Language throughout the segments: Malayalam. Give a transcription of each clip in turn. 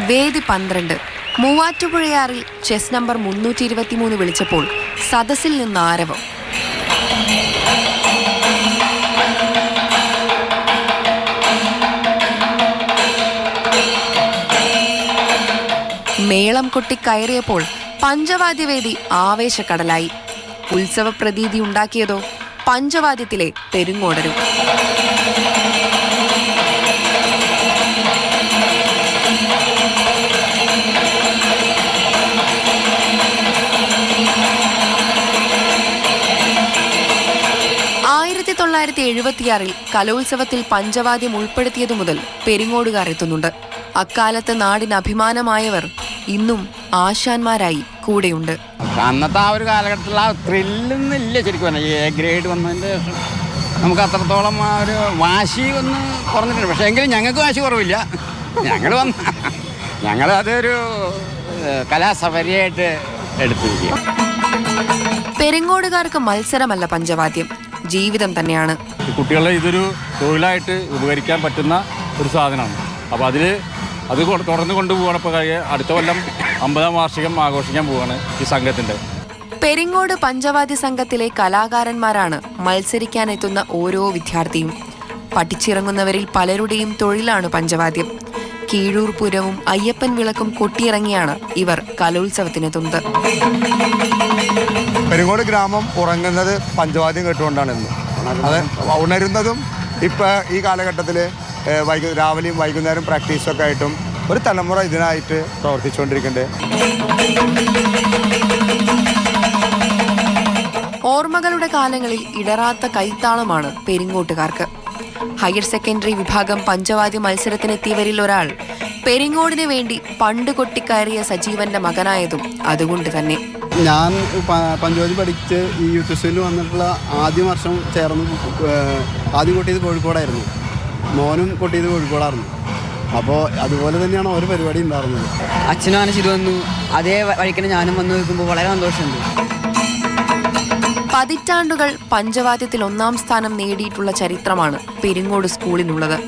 വേദി 12 മൂവാറ്റുപുഴയാറിൽ ചെസ് നമ്പർ 323 വിളിച്ചപ്പോൾ സദസ്സിൽ നിന്ന് ആരവം. മേളം കൊട്ടി കയറിയപ്പോൾ പഞ്ചവാദ്യവേദി ആവേശക്കടലായി. ഉത്സവ പ്രതീതി ഉണ്ടാക്കിയതോ പഞ്ചവാദ്യത്തിലെ പെരുങ്ങോടരും. കലോത്സവത്തിൽ പഞ്ചവാദ്യം ഉൾപ്പെടുത്തിയതു മുതൽ പെരിങ്ങോടുകാർ എത്തുന്നുണ്ട്. അക്കാലത്ത് നാടിന് അഭിമാനമായവർ ഇന്നും ആശാന്മാരായി കൂടെയുണ്ട്. അന്നത്തെ ആ ഒരു കാലഘട്ടത്തിൽ ആ ത്രില്ലൊന്നുമില്ല. ശരിക്കും എ ഗ്രേഡ് വന്നതിൻ്റെ ശേഷം നമുക്ക് അത്രത്തോളം ആ ഒരു വാശി ഒന്ന് കുറഞ്ഞിട്ടുണ്ട്. പക്ഷേ എങ്കിലും ഞങ്ങൾക്ക് വാശി കുറവില്ല. ഞങ്ങൾ അതൊരു കലാസഫരിയായിട്ട് എടുത്തിരിക്കുക. പെരിങ്ങോടുകാർക്ക് മത്സരമല്ല പഞ്ചവാദ്യം, ജീവിതം തന്നെയാണ്. കുട്ടികളെ ഇതൊരു തൊഴിലായിട്ട് ഉപകരിക്കാൻ പറ്റുന്ന ഒരു സാധനമാണ്. അപ്പോൾ അത് തുടർന്ന് കൊണ്ടുപോകണം. ഇപ്പോൾ അടുത്ത കൊല്ലം 50ാം വാർഷികം ആഘോഷിക്കാൻ പോവുകയാണ് ഈ സംഘത്തിൻ്റെ. പെരിങ്ങോട് പഞ്ചവാദ്യ സംഘത്തിലെ കലാകാരന്മാരാണ് മത്സരിക്കാനെത്തുന്ന ഓരോ വിദ്യാർത്ഥിയും. പഠിച്ചിറങ്ങുന്നവരിൽ പലരുടെയും തൊഴിലാണ് പഞ്ചവാദ്യം. കീഴൂർ പൂരവും അയ്യപ്പൻ വിളക്കും കൊട്ടിയിറങ്ങിയാണ് ഇവർ കലോത്സവത്തിനെത്തുന്നത്. പെരിങ്ങോട് ഗ്രാമം ഉറങ്ങുന്നത് പഞ്ചവാദ്യം കേട്ടുകൊണ്ടാണ് ഇന്ന്. അത് ഉണരുന്നതും ഇപ്പോൾ ഈ കാലഘട്ടത്തിൽ രാവിലെയും വൈകുന്നേരം പ്രാക്ടീസൊക്കെ ആയിട്ടും ഒരു തലമുറ ഇതിനായിട്ട് പ്രവർത്തിച്ചുകൊണ്ടിരിക്കുന്നുണ്ട്. ഓർമ്മകളുടെ കാലങ്ങളിൽ ഇടറാത്ത കൈത്താളമാണ് പെരിങ്ങോട്ടുകാർക്ക്. ഹയർ സെക്കൻഡറി വിഭാഗം പഞ്ചവാദ്യ മത്സരത്തിനെത്തിയവരിൽ ഒരാൾ പെരിങ്ങോടിന് വേണ്ടി പണ്ട് കൊട്ടിക്കയറിയ സജീവന്റെ മകനായതും അതുകൊണ്ട് തന്നെ. ഞാൻ പഞ്ചവാദ്യം പഠിച്ച് ഈ യൂത്ത് ഫെസ്റ്റിവലിൽ വന്നിട്ടുള്ള ആദ്യ വർഷം ചേർന്ന് ആദ്യം കൊട്ടിയത് കോഴിക്കോടായിരുന്നു. മോനും കൊട്ടിയത് കോഴിക്കോടായിരുന്നു. അപ്പോൾ അതുപോലെ തന്നെയാണ് ഒരു പരിപാടി ഉണ്ടായിരുന്നത്. അച്ഛനും മനസ്സിൽ വന്നു, അതേ വഴിക്കന്നെ ഞാനും വന്നു നിൽക്കുമ്പോൾ വളരെ സന്തോഷമുണ്ട്. പതിറ്റാണ്ടുകൾ പഞ്ചവാദ്യത്തിൽ 1ാം സ്ഥാനം നേടിയിട്ടുള്ള ചരിത്രമാണ് പെരിങ്ങോട് സ്കൂളിനുള്ളത്.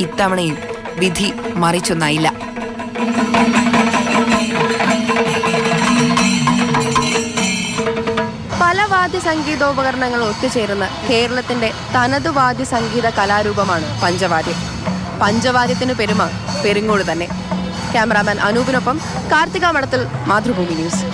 ഇത്തവണയും വിധി മറിച്ചൊന്നായില്ല. പല വാദ്യ സംഗീതോപകരണങ്ങൾ ഒത്തുചേർന്ന് കേരളത്തിന്റെ തനതു വാദ്യ സംഗീത കലാരൂപമാണ് പഞ്ചവാദ്യം. പഞ്ചവാദ്യത്തിന് പെരുമ പെരിങ്ങോട് തന്നെ. ക്യാമറാമാൻ അനൂപിനൊപ്പം കാർത്തിക മഠത്തിൽ, മാതൃഭൂമി ന്യൂസ്.